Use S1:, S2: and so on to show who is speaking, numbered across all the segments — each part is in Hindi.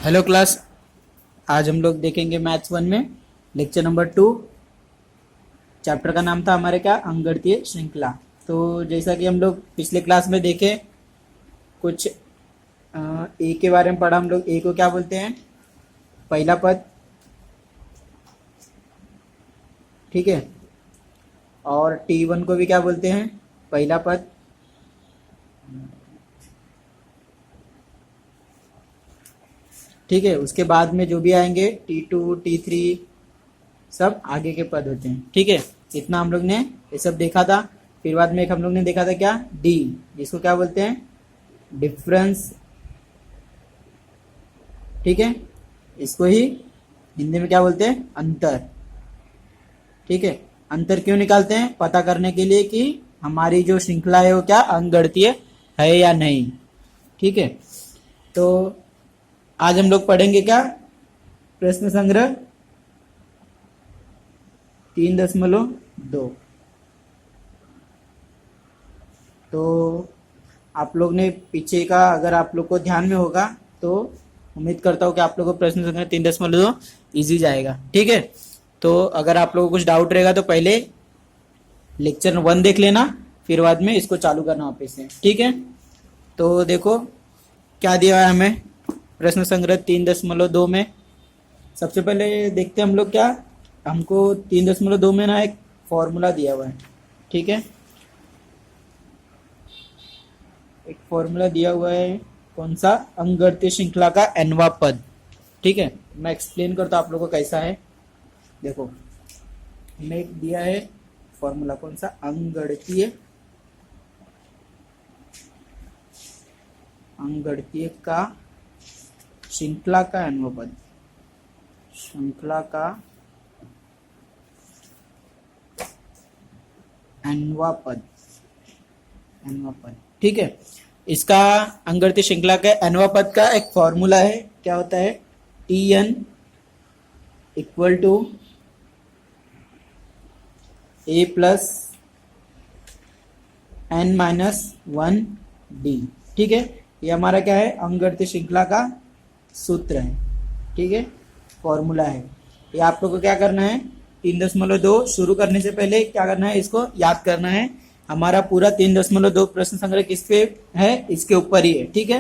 S1: Hello class. आज हम लोग देखेंगे मैथ्स 1 में लेक्चर नंबर 2। चैप्टर का नाम था हमारे क्या, अंकगणितीय श्रृंखला। तो जैसा कि हम लोग पिछले क्लास में देखे, कुछ ए के बारे में पढ़ा। हम लोग ए को क्या बोलते हैं, पहला पद, ठीक है। और T1 को भी क्या बोलते हैं, पहला पद। ठीक है, उसके बाद में जो भी आएंगे T2 T3 सब आगे के पद होते हैं। ठीक है, इतना हम लोग ने ये सब देखा था। फिर बाद में एक हम लोग ने देखा था क्या, डी, जिसको क्या बोलते हैं, डिफरेंस। ठीक है, इसको ही हिंदी में क्या बोलते हैं, अंतर। ठीक है, अंतर क्यों निकालते हैं, पता करने के लिए कि हमारी जो श्रृंखला है वो क्या अंकगणितीय है या नहीं। ठीक है, तो आज हम लोग पढ़ेंगे क्या, प्रश्न संग्रह 3.2। तो आप लोग ने पीछे का अगर आप लोग को ध्यान में होगा तो उम्मीद करता हूँ कि आप लोग को प्रश्न संग्रह 3.2 इजी जाएगा। ठीक है, तो अगर आप लोगों को कुछ डाउट रहेगा तो पहले लेक्चर 1 देख लेना, फिर बाद में इसको चालू करना वापस से। ठीक है, तो देखो क्या दिया है हमें प्रश्न संग्रह 3.2 में। सबसे पहले देखते हैं हम लोग क्या, हमको 3.2 में ना एक फॉर्मूला दिया हुआ है। ठीक है, एक फॉर्मूला दिया हुआ है, कौन सा, अंकगणितीय श्रृंखला का nवां पद। ठीक है, मैं एक्सप्लेन करता हूं आप लोगों को कैसा है। देखो हमें एक दिया है फॉर्मूला, कौन सा, अंकगणितीय का श्रृंखला का nवां पद, श्रृंखला का nवां पद। ठीक है, इसका अंकगणितीय श्रृंखला के nवां पद का एक फॉर्मूला है, क्या होता है, Tn equal to a plus n-1 d। ठीक है, ये हमारा क्या है, अंकगणितीय श्रृंखला का सूत्र है। ठीक है, फॉर्मूला है। ये आप लोग को क्या करना है, 3.2 शुरू करने से पहले क्या करना है, इसको याद करना है। हमारा पूरा 3.2 प्रश्न संग्रह किस पे है, इसके ऊपर ही है। ठीक है,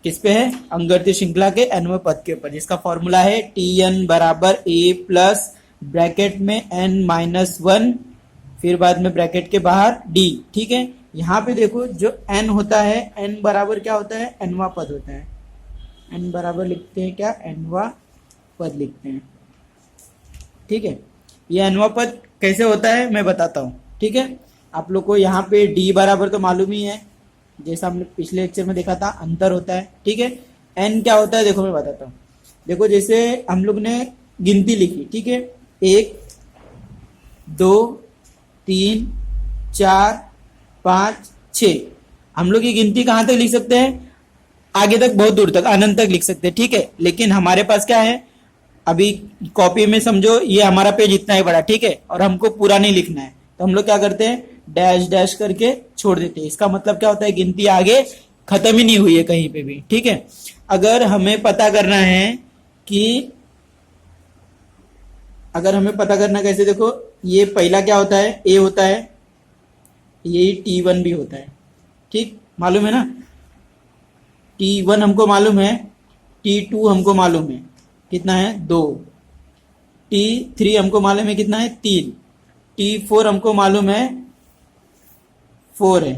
S1: किस पे है, अंकगणितीय श्रृंखला के nवें पद के ऊपर, जिसका फॉर्मूला है Tn बराबर a प्लस ब्रैकेट में n-1, फिर बाद में ब्रैकेट के बाहर d। ठीक है, यहाँ पे देखो जो n होता है, n बराबर क्या होता है, nवां पद होता है। n बराबर लिखते हैं क्या, nवां पद लिखते हैं। ठीक है, ये nवां पद कैसे होता है मैं बताता हूँ। ठीक है, आप लोग को यहाँ पे d बराबर तो मालूम ही है, जैसा हमने पिछले लेक्चर में देखा था, अंतर होता है। ठीक है, n क्या होता है, देखो मैं बताता हूँ। देखो जैसे हम लोग ने गिनती लिखी, ठीक है, 1 2 3 4 5 6। हम लोग ये गिनती कहाँ तक लिख सकते हैं, आगे तक, बहुत दूर तक, अनंत तक लिख सकते हैं। ठीक है, लेकिन हमारे पास क्या है, अभी कॉपी में समझो ये हमारा पेज इतना ही बड़ा, ठीक है, और हमको पूरा नहीं लिखना है, तो हम लोग क्या करते हैं, डैश डैश करके छोड़ देते हैं। इसका मतलब क्या होता है, गिनती आगे खत्म ही नहीं हुई है कहीं पे भी। ठीक है, अगर हमें पता करना है कि, अगर हमें पता करना कैसे, देखो ये पहला क्या होता है, ए होता है, यही T1 भी होता है। ठीक, मालूम है ना, T1 हमको मालूम है, T2 हमको मालूम है कितना है, 2, T3 हमको मालूम है कितना है, 3, T4 हमको मालूम है 4 है,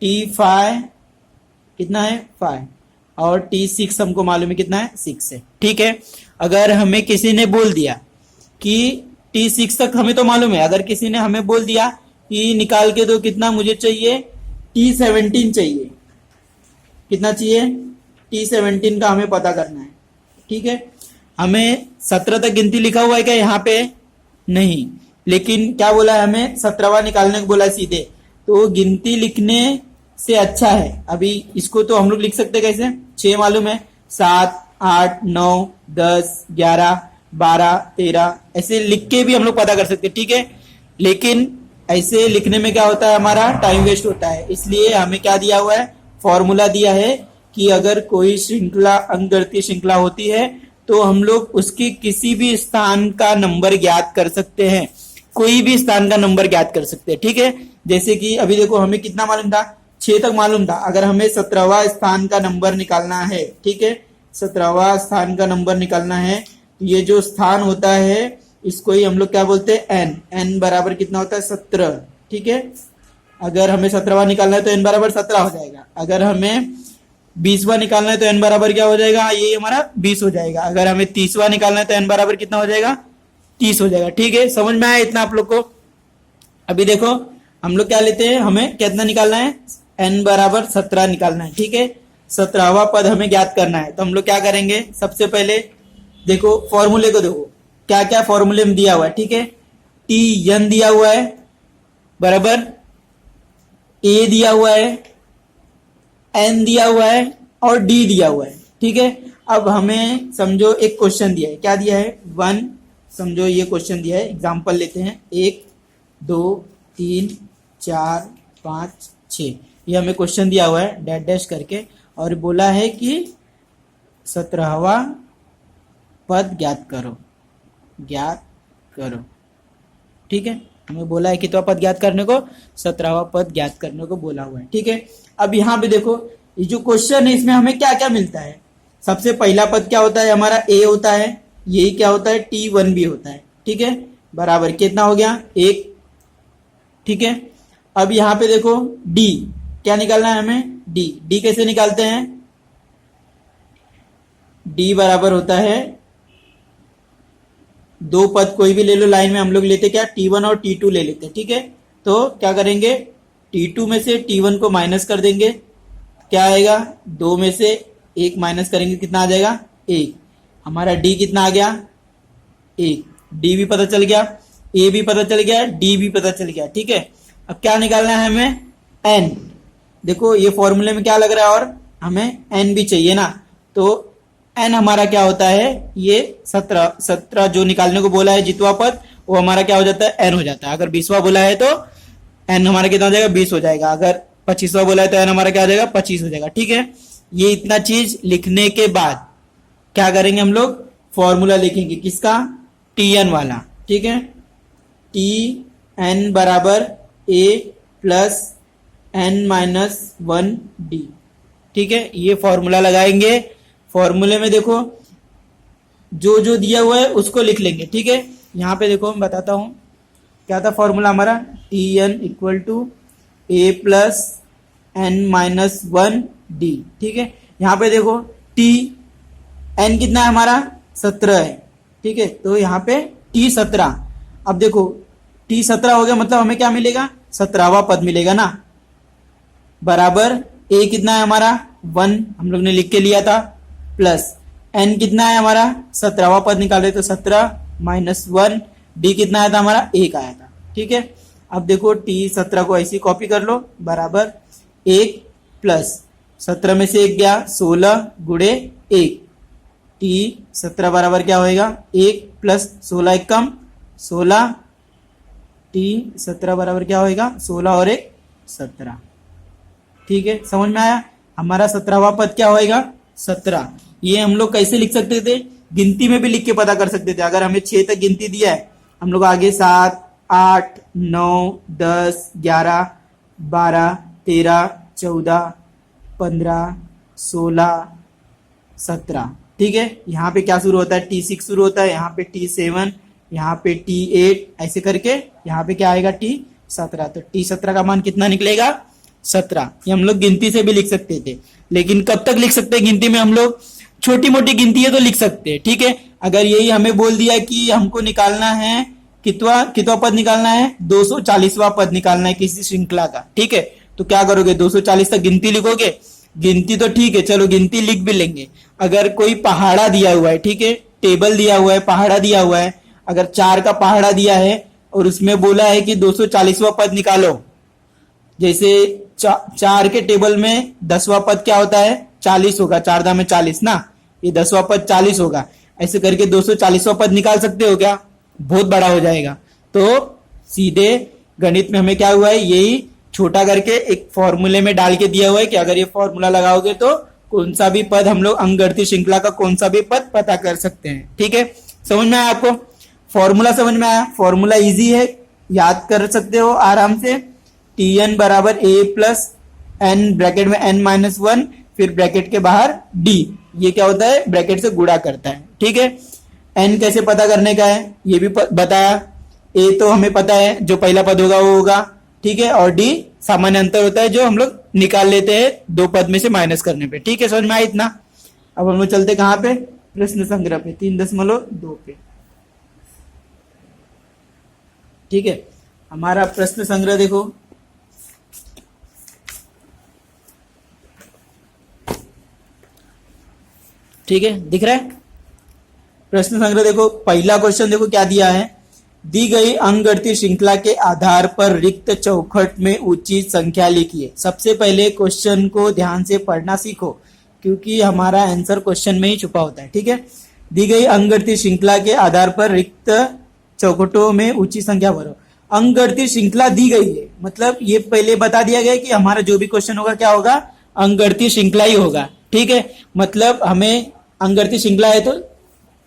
S1: T5 कितना है, 5, और T6 हमको मालूम है कितना है, 6 है। ठीक है, अगर हमें किसी ने बोल दिया कि T6 तक हमें तो मालूम है, अगर किसी ने हमें बोल दिया कि निकाल के दो कितना मुझे चाहिए, T17 चाहिए, कितना चाहिए, T17 का हमें पता करना है। ठीक है, हमें 17 तक गिनती लिखा हुआ है क्या यहाँ पे, नहीं, लेकिन क्या बोला है, हमें 17वां निकालने को बोला है सीधे। तो गिनती लिखने से अच्छा है, अभी इसको तो हम लोग लिख सकते कैसे, 6 मालूम है, 7 8 9 10 11 12 13, ऐसे लिख के भी हम लोग पता कर सकते। ठीक है, लेकिन ऐसे लिखने में क्या होता है, हमारा टाइम वेस्ट होता है, इसलिए हमें क्या दिया हुआ है, फॉर्मूला दिया है कि अगर कोई श्रृंखला अंकगणितीय श्रृंखला होती है तो हम लोग उसकी किसी भी स्थान का नंबर ज्ञात कर सकते हैं, कोई भी स्थान का नंबर ज्ञात कर सकते हैं। ठीक है, जैसे कि अभी देखो हमें कितना मालूम था, 6 तक मालूम था। अगर हमें 17वां स्थान का नंबर निकालना है, ठीक है, 17वां स्थान का नंबर निकालना है, तो ये जो स्थान होता है इसको ही हम लोग क्या बोलते हैं, एन। एन बराबर कितना होता है, 17। ठीक है, अगर हमें 17वां निकालना है तो एन बराबर 17 हो जाएगा। अगर हमें 20वां निकालना है तो एन बराबर क्या हो जाएगा, ये हमारा 20 हो जाएगा। अगर हमें 30वां निकालना है तो एन बराबर कितना हो जाएगा, 30 हो जाएगा। ठीक है, समझ में आया इतना आप लोग को। अभी देखो हम लोग क्या लेते हैं, हमें कितना निकालना है, एन बराबर 17 निकालना है। ठीक है, 17वां पद हमें ज्ञात करना है, तो हम लोग क्या करेंगे, सबसे पहले देखो फॉर्मूले को देखो क्या क्या फॉर्मूले में दिया हुआ है। ठीक है, टी एन दिया हुआ है बराबर, ए दिया हुआ है, एन दिया हुआ है और डी दिया हुआ है। ठीक है, अब हमें समझो एक क्वेश्चन दिया है, क्या दिया है, 1, समझो ये क्वेश्चन दिया है, एग्जांपल लेते हैं, 1 2 3 4 5 6, ये हमें क्वेश्चन दिया हुआ है डैश डैश करके, और बोला है कि 17वां पद ज्ञात करो, ज्ञात करो। ठीक है, हमें बोला है कि तो पद ज्ञात करने को, 17वां पद ज्ञात करने को बोला हुआ है। ठीक है, अब यहाँ पे देखो ये जो क्वेश्चन है इसमें हमें क्या क्या मिलता है। सबसे पहला पद क्या होता है, हमारा ए होता है, यही क्या होता है, T1 भी होता है। ठीक है, बराबर कितना हो गया, 1। ठीक है, अब यहाँ पे देखो डी, क्या निकालना है हमें, डी। डी कैसे निकालते हैं, डी बराबर होता है, दो पद कोई भी ले लो लाइन में, हम लोग लेते क्या, T1 और T2 ले लेते। ठीक है, तो क्या करेंगे, T2 में से T1 को माइनस कर देंगे, क्या आएगा, 2 में से 1 माइनस करेंगे, कितना आ जाएगा, 1। हमारा D कितना आ गया, 1। D भी पता चल गया, A भी पता चल गया, D भी पता चल गया। ठीक है, अब क्या निकालना है हमें, N। देखो ये फॉर्मूले में क्या लग रहा है, और हमें N भी चाहिए ना, तो N हमारा क्या होता है, ये 17 जो निकालने को बोला है जितवा पद, वो हमारा क्या हो जाता है, N हो जाता है। अगर 20वां बोला है तो N हमारा कितना हो जाएगा, 20 हो जाएगा। अगर 25वां बोला है तो N हमारा क्या हो जाएगा, 25 हो जाएगा। ठीक है, ये इतना चीज लिखने के बाद क्या करेंगे, हम लोग फॉर्मूला लिखेंगे, किसका, Tn वाला। ठीक है, Tn बराबर A plus N minus 1D। ठीक है, ये फॉर्मूला लगाएंगे। फॉर्मूले में देखो जो जो दिया हुआ है उसको लिख लेंगे। ठीक है, यहाँ पे देखो मैं बताता हूं क्या था फॉर्मूला हमारा, Tn equal to A plus N minus 1D। ठीक है, यहाँ पे देखो Tn कितना है हमारा, 17 है। ठीक है, तो यहाँ पे T17। अब देखो T17 हो गया, मतलब हमें क्या मिलेगा, 17वां पद मिलेगा ना, बराबर A कितना है हमारा, 1 हम लोग ने लिख के लिया था, प्लस N कितना है हमारा, 17वां पद निकाल रहे तो 17 माइनस 1, D कितना आया था हमारा, 1 आया था। ठीक है, अब देखो T17 को ऐसी कॉपी कर लो, बराबर 1 प्लस 17 में से 1 गया, 16 गुणे 1, T17 बराबर क्या होएगा, 1 प्लस 16 एक कम 16, T17 बराबर क्या होएगा, 16 और 1 17। ठीक है, समझ में आया, हमारा 17वां पद क्या होएगा, 17। ये हम लोग कैसे लिख सकते थे, गिनती में भी लिख के पता कर सकते थे। अगर हमें 6 तक गिनती दिया है, हम लोग आगे 7 8 9 10 11 12 13 14 15 16 17। ठीक है, यहाँ पे क्या शुरू होता है, T6 शुरू होता है, यहाँ पे T7, यहाँ पे T8, ऐसे करके यहाँ पे क्या आएगा, T17। तो T17 का मान कितना निकलेगा, 17। ये हम लोग गिनती से भी लिख सकते थे, लेकिन कब तक लिख सकते हैं गिनती में, हम लोग छोटी मोटी गिनती है तो लिख सकते हैं। ठीक है, अगर यही हमें बोल दिया कि हमको निकालना है कितवा पद निकालना है, 240वां पद निकालना है किसी श्रृंखला का। ठीक है, तो क्या करोगे, 240 तक गिनती लिखोगे, गिनती तो ठीक है, चलो गिनती लिख भी लेंगे। अगर कोई पहाड़ा दिया हुआ है, ठीक है, टेबल दिया हुआ है, पहाड़ा दिया हुआ है, अगर 4 का पहाड़ा दिया है और उसमें बोला है कि 240वां पद निकालो, जैसे 4 के टेबल में 10वां पद क्या होता है, 40 होगा, 4 दाम में 40 ना, ये 10वां पद 40 होगा। ऐसे करके 240वां पद निकाल सकते हो क्या, बहुत बड़ा हो जाएगा। तो सीधे गणित में हमें क्या हुआ है, यही छोटा करके एक फॉर्मूले में डाल के दिया हुआ है कि अगर ये फॉर्मूला लगाओगे तो कौन सा भी पद हम लोग अंकगणितीय श्रृंखला का कौन सा भी पद पता कर सकते हैं। ठीक है, समझ में आया आपको? फॉर्मूला समझ में आया? फॉर्मूला इजी है, याद कर सकते हो आराम से। Tn बराबर a प्लस एन, ब्रैकेट में n माइनस वन, फिर ब्रैकेट के बाहर d, ये क्या होता है, ब्रैकेट से गुणा करता है। ठीक है, n कैसे पता करने का है ये भी बताया। a तो हमें पता है, जो पहला पद होगा वो होगा। ठीक है, और d सामान्य अंतर होता है जो हम लोग निकाल लेते हैं दो पद में से माइनस करने पे। ठीक है, समझ में आया इतना? अब हम लोग चलते कहाँ पे, प्रश्न संग्रह पे, 3.2 पे। ठीक है, हमारा प्रश्न संग्रह देखो, ठीक है, दिख रहा है प्रश्न संग्रह। देखो पहला क्वेश्चन देखो क्या दिया है, दी गई अंकगणितीय श्रृंखला के आधार पर रिक्त चौखट में उचित संख्या लिखिए। सबसे पहले क्वेश्चन को ध्यान से पढ़ना सीखो, क्योंकि हमारा आंसर क्वेश्चन में ही छुपा होता है। ठीक है, दी गई अंकगणितीय श्रृंखला के आधार पर रिक्त चौखटों में उचित संख्या भरो। अंकगणितीय श्रृंखला दी गई है, मतलब ये पहले बता दिया गया कि हमारा जो भी क्वेश्चन होगा क्या होगा, अंकगणितीय श्रृंखला ही होगा। ठीक है, मतलब हमें अंकगणितीय श्रृंखला है तो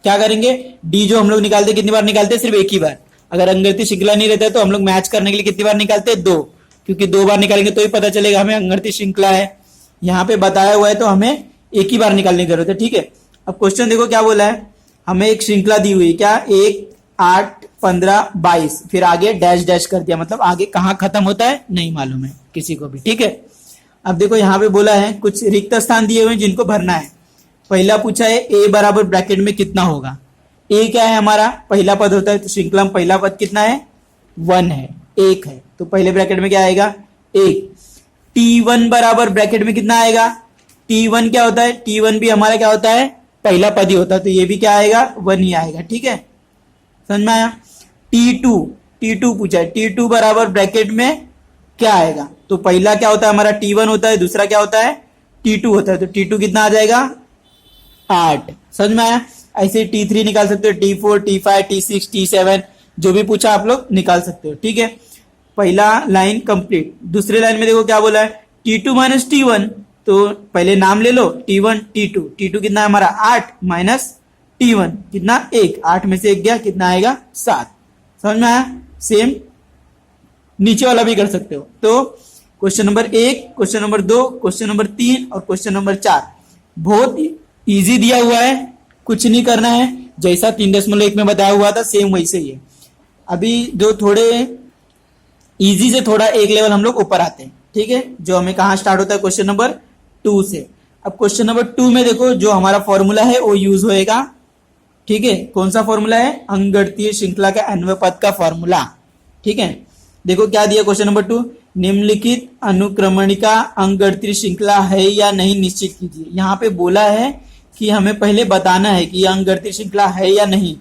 S1: क्या करेंगे, डी जो हम लोग निकालते कितनी बार निकालते हैं, सिर्फ एक ही बार। अगर अंकगणितीय श्रृंखला नहीं रहता है तो हम लोग मैच करने के लिए कितनी बार निकालते हैं, 2, क्योंकि 2 बार निकालेंगे तो ही पता चलेगा हमें अंकगणितीय श्रृंखला है। यहाँ पे बताया हुआ है तो हमें एक ही बार निकालने की जरूरत है। ठीक है, अब क्वेश्चन देखो क्या बोला है, हमें एक श्रृंखला दी हुई, क्या, 1, 8, 15, 22, फिर आगे डैश डैश कर दिया, मतलब आगे कहाँ खत्म होता है नहीं मालूम है किसी को भी। ठीक है, अब देखो यहाँ पे बोला है कुछ रिक्त स्थान दिए हुए हैं जिनको भरना है। पहला पूछा है a बराबर ब्रैकेट में कितना होगा। a क्या है, हमारा पहला पद होता है, तो श्रृंखला में पहला पद कितना है, 1 है, 1 है, तो पहले ब्रैकेट में क्या आएगा, 1। t1 बराबर ब्रैकेट में कितना आएगा, t1 क्या होता है, t1 भी हमारा क्या होता है, पहला पद ही होता है, तो ये भी क्या आएगा, 1 ही आएगा। ठीक है, समझ में आया? t2 पूछा है, t2 बराबर ब्रैकेट में क्या आएगा, तो पहला क्या होता है हमारा, t1 होता है, दूसरा क्या होता है, t2 होता है, तो t2 कितना आ जाएगा, 8। समझ में आया? ऐसे t3 निकाल सकते हो, t4, t5, t6, t7, जो भी पूछा आप लोग निकाल सकते हो। ठीक है, पहला लाइन कंप्लीट। दूसरे लाइन में देखो क्या बोला है, t2 माइनस t1, तो पहले नाम ले लो, t1, t2 कितना है हमारा, 8 माइनस t1 कितना, 1, 8 में से 1 गया, कितना आएगा, 7। समझ में आया? सेम नीचे वाला भी कर सकते हो। तो question number 1, question number 2, question number 3 और क्वेश्चन नंबर 4 बहुत इजी दिया हुआ है, कुछ नहीं करना है, जैसा 3.1 में बताया हुआ था सेम वैसे ही है। अभी जो थोड़े इजी से थोड़ा एक लेवल हम लोग ऊपर आते हैं। ठीक है, जो हमें कहाँ स्टार्ट होता है, क्वेश्चन नंबर 2 से। अब क्वेश्चन नंबर 2 में देखो जो हमारा फॉर्मूला है वो यूज होएगा। ठीक है, कौन सा फॉर्मूला है, अंकगणितीय श्रृंखला का अन्वय पद का फॉर्मूला। ठीक है, देखो क्या दिया क्वेश्चन नंबर 2, निम्नलिखित अनुक्रमणिका अंकगणितीय श्रृंखला है या नहीं निश्चित कीजिए। यहाँ पे बोला है कि हमें पहले बताना है कि अंकगणितीय श्रृंखला है या नहीं।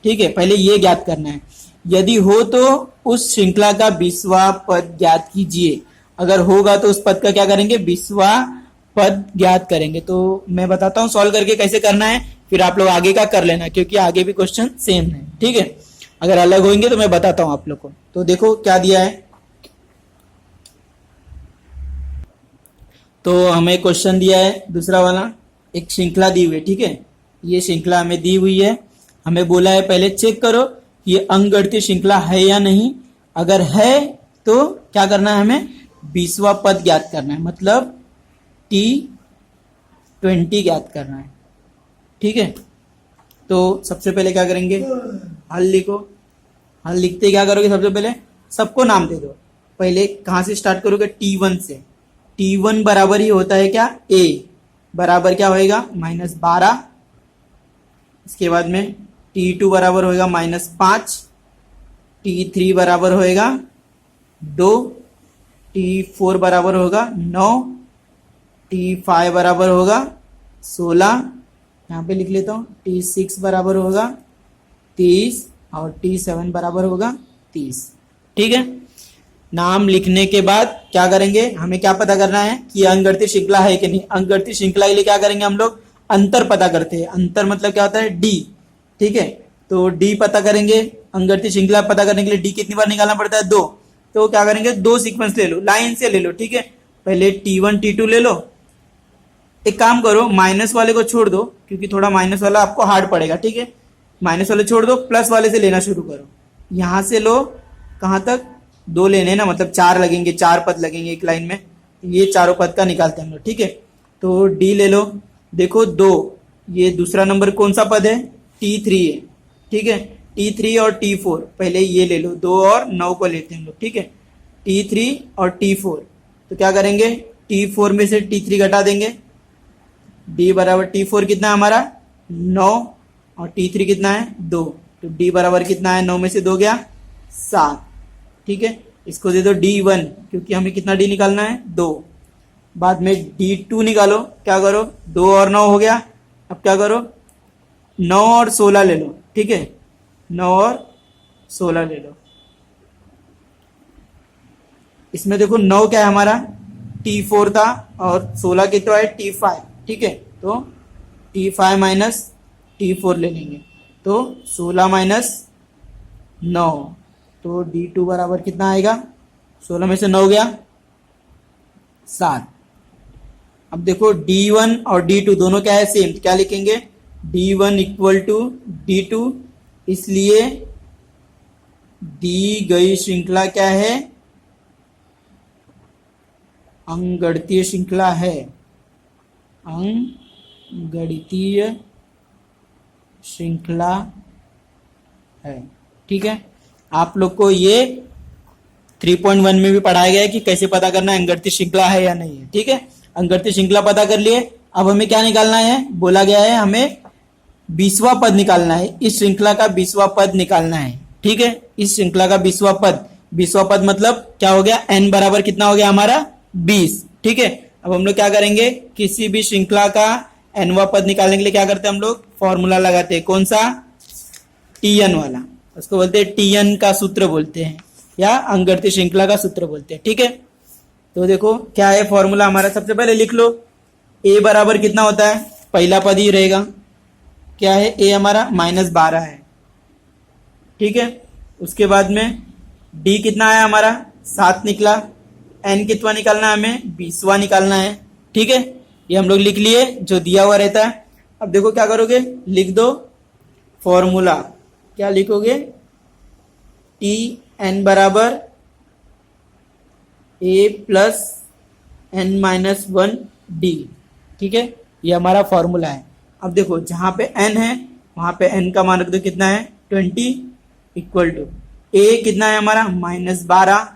S1: ठीक है, पहले ये ज्ञात करना है, यदि हो तो उस श्रृंखला का 20वां पद ज्ञात कीजिए। अगर होगा तो उस पद का क्या करेंगे, 20वां पद ज्ञात करेंगे। तो मैं बताता हूँ सॉल्व करके कैसे करना है, फिर आप लोग आगे का कर लेना, क्योंकि आगे भी क्वेश्चन सेम है। ठीक है, अगर अलग होंगे तो मैं बताता हूं आप लोग को। तो देखो क्या दिया है, तो हमें क्वेश्चन दिया है दूसरा वाला, एक श्रृंखला दी हुई है। ठीक है, ये श्रृंखला हमें दी हुई है, हमें बोला है पहले चेक करो कि ये अंकगणितीय श्रृंखला है या नहीं। अगर है तो क्या करना है, हमें 20वां पद ज्ञात करना है, मतलब t20 ज्ञात करना है। ठीक है, तो सबसे पहले क्या करेंगे, हल लिखो। हल लिखते क्या करोगे, सबसे पहले सबको नाम दे दो। पहले कहां से स्टार्ट करोगे, t1 से। t1 बराबर ही होता है क्या, a बराबर क्या होएगा, -12। इसके बाद में t2 बराबर होएगा -5, t3 बराबर होएगा 2, t4 बराबर होगा 9, t5 बराबर होगा 16, यहाँ पे लिख लेता हूँ, t6 बराबर होगा 30 और t7 बराबर होगा 30। ठीक है, नाम लिखने के बाद क्या करेंगे, हमें क्या पता करना है कि अंकगणितीय श्रृंखला है कि नहीं। अंकगणितीय श्रृंखला के लिए क्या करेंगे हम लोग, अंतर पता करते हैं। अंतर मतलब क्या होता है, d। ठीक है, तो d पता करेंगे। अंकगणितीय श्रृंखला पता करने के लिए d कितनी बार निकालना पड़ता है, 2। तो क्या करेंगे, 2 सीक्वेंस ले लो, लाइन से ले लो। ठीक है, पहले t1 t2 ले लो, एक काम करो, माइनस वाले को छोड़ दो क्योंकि थोड़ा माइनस वाला आपको हार्ड पड़ेगा, ठीक है। माइनस वाले छोड़ दो, प्लस वाले से लेना शुरू करो। यहां से लो, कहां तक, 2 लेने ना, मतलब 4 लगेंगे, 4 पद लगेंगे एक लाइन में। ये चारों पद का निकालते हैं हम लोग, ठीक है। तो डी ले लो, देखो 2, ये दूसरा नंबर कौन सा पद है, T3 है, ठीक है। T3 और T4, पहले ये ले लो, 2 और 9 को लेते हैं हम लोग, ठीक है। T3 और T4, तो क्या करेंगे, T4 में से T3 घटा देंगे। D बराबर T4 कितना है हमारा 9 और T3 कितना है 2, तो D बराबर कितना है, 9 में से 2 गया 7, ठीक है। इसको दे दो D1 क्योंकि हमें कितना D निकालना है 2। बाद में D2 निकालो, क्या करो, 2 और 9 हो गया। अब क्या करो, 9 और 16 ले लो, ठीक है, 9 और 16 ले लो। इसमें देखो 9 क्या है हमारा T4 था और 16 कितना है T5, ठीक है। तो T5 माइनस T4 ले लेंगे, तो 16 माइनस 9, तो D2 बराबर कितना आएगा, 16 में से 9 गया 7। अब देखो D1 और D2 दोनों क्या है सेम, क्या लिखेंगे, D1 इक्वल टू D2, इसलिए दी गई श्रृंखला क्या है, अंकगणितीय श्रृंखला है, अंकगणितीय श्रृंखला है, ठीक है। आप लोग को ये 3.1 में भी पढ़ाया गया है कि कैसे पता करना है अंकगणितीय श्रृंखला है या नहीं है, ठीक है। अंकगणितीय श्रृंखला पता कर लिए, अब हमें क्या निकालना है, बोला गया है हमें 20वां पद निकालना है, इस श्रृंखला का 20वां पद निकालना है, ठीक है। इस श्रृंखला का 20वां पद, 20वां पद मतलब क्या हो गया, n बराबर कितना हो गया हमारा 20, ठीक है। अब हम लोग क्या करेंगे, किसी भी श्रृंखला का nवां पद निकालने के लिए क्या करते हैं हम लोग, फॉर्मूला लगाते हैं, कौन सा, Tn वाला, उसको बोलते हैं Tn का सूत्र बोलते हैं, या अंकगणितीय श्रृंखला का सूत्र बोलते हैं, ठीक है। तो देखो क्या है फॉर्मूला हमारा, सबसे पहले लिख लो, a बराबर कितना होता है, पहला पद ही रहेगा, क्या है, a हमारा -12 है, ठीक है। उसके बाद में d कितना है हमारा 7 निकला, n कितना निकालना है हमें, 20वां निकालना है, ठीक है। ये हम लोग लिख लिए जो दिया हुआ रहता है। अब देखो क्या करोगे, लिख दो फॉर्मूला, क्या लिखोगे, Tn बराबर a प्लस n-1d, ठीक है, ये हमारा फॉर्मूला है। अब देखो जहां पे n है वहां पे n का मान रख दो, कितना है 20, इक्वल टू a कितना है हमारा -12,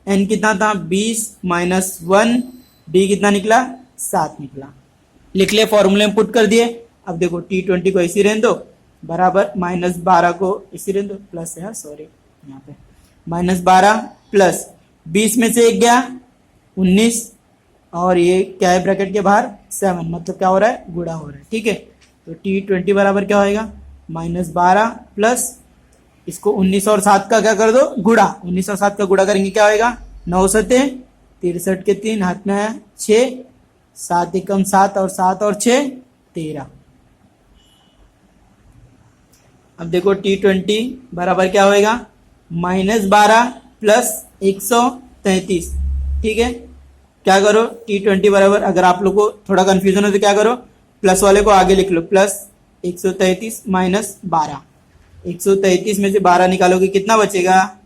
S1: n कितना था 20 -1, d कितना निकला 7 निकला, लिख ले, फॉर्मूले में पुट कर दिए। अब देखो T20 को इसी रहने दो, बराबर -12 को इसी रहने दो, प्लस है, सॉरी यहाँ पे -12 प्लस 20 में से 1 गया 19, और ये क्या है ब्रैकेट के बाहर 7, मतलब क्या हो रहा है, गुणा हो रहा है, ठीक है। तो T20 बराबर क्या होएगा, -12 प्लस इसको 19 और 7 का क्या कर दो, गुणा, 19 और 7 का गुणा करेंगे क्या होएगा, 9 सते 63 के 3 हाथ में आया 6, 7 एकम 7 और 7 और 6 13। अब देखो T20 बराबर क्या होएगा, -12 प्लस 133, ठीक है। क्या करो, T20 बराबर, अगर आप लोग को थोड़ा कंफ्यूजन हो तो क्या करो, प्लस वाले को आगे लिख लो, प्लस 133 -12, 133 में से 12 निकालोगे कितना बचेगा,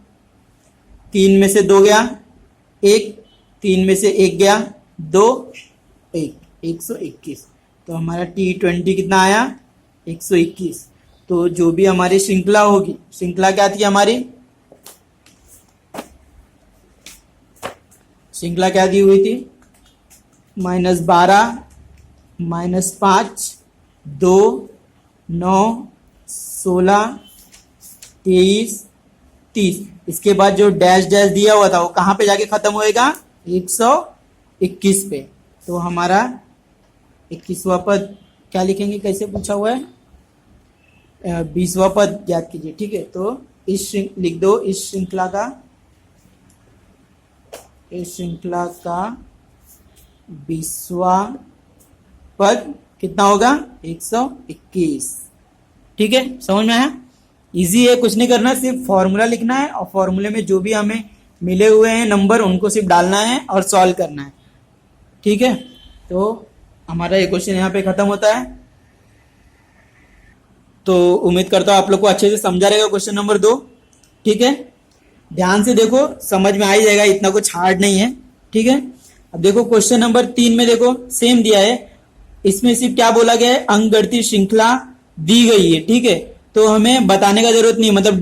S1: 3 में से 2 गया 1, 3 में से 1 गया 2, 1, 121, तो हमारा T20 कितना आया 121। तो जो भी हमारी श्रृंखला होगी, श्रृंखला क्या थी हमारी, श्रृंखला क्या दी हुई थी, -12 -5 2 9 16 23 30, इसके बाद जो डैश डैश दिया हुआ था वो कहाँ पे जाके खत्म होएगा, 121 पे। तो हमारा 21वां पद क्या लिखेंगे, कैसे पूछा हुआ है, 20वां पद ज्ञात कीजिए, ठीक है। तो इस लिख दो, इस श्रृंखला का 20वां पद कितना होगा, 121, ठीक है। समझ में आया, इजी है, कुछ नहीं करना, सिर्फ फॉर्मूला लिखना है और फॉर्मूले में जो भी हमें मिले हुए हैं नंबर उनको सिर्फ डालना है और सॉल्व करना है, ठीक है। तो हमारा ये क्वेश्चन यहाँ पे खत्म होता है। तो उम्मीद करता हूँ आप लोग को अच्छे से समझा रहेगा क्वेश्चन नंबर 2। ठीक है, ध्यान से देखो, समझ में आ ही जाएगा, इतना कुछ हार्ड नहीं है। ठीक है, अब देखो क्वेश्चन नंबर 3 में देखो सेम दिया है, इसमें सिर्फ क्या बोला गया है, अंक गणितीय श्रृंखला दी गई है। ठीक है, तो हमें बताने का जरूरत नहीं, मतलब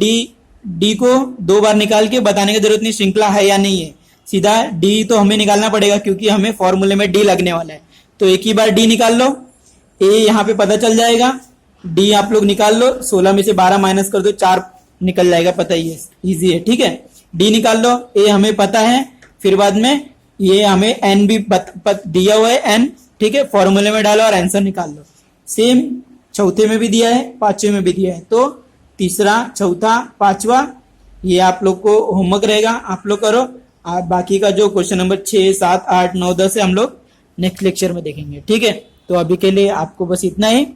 S1: डी को 2 बार निकाल के बताने की जरूरत नहीं श्रृंखला है या नहीं है, सीधा डी तो हमें निकालना पड़ेगा क्योंकि हमें फॉर्मूले में डी लगने वाला है। तो एक ही बार डी निकाल लो, ए यहाँ पे पता चल जाएगा, डी आप लोग निकाल लो, 16 में से 12 माइनस कर दो, 4 निकल जाएगा, पता ही है, इजी है। ठीक है, डी निकाल लो, ए हमें पता है, फिर बाद में ये हमें एन भी दिया हुआ है, एन। ठीक है, फॉर्मूले में डालो और आंसर निकाल लो। सेम चौथे में भी दिया है, पांचवे में भी दिया है, तो तीसरा, चौथा, पांचवा ये आप लोग को होमवर्क रहेगा, आप लोग करो। आप बाकी का जो क्वेश्चन नंबर 6, 7, 8, 9, 10 है हम लोग नेक्स्ट लेक्चर में देखेंगे। ठीक है, तो अभी के लिए आपको बस इतना ही।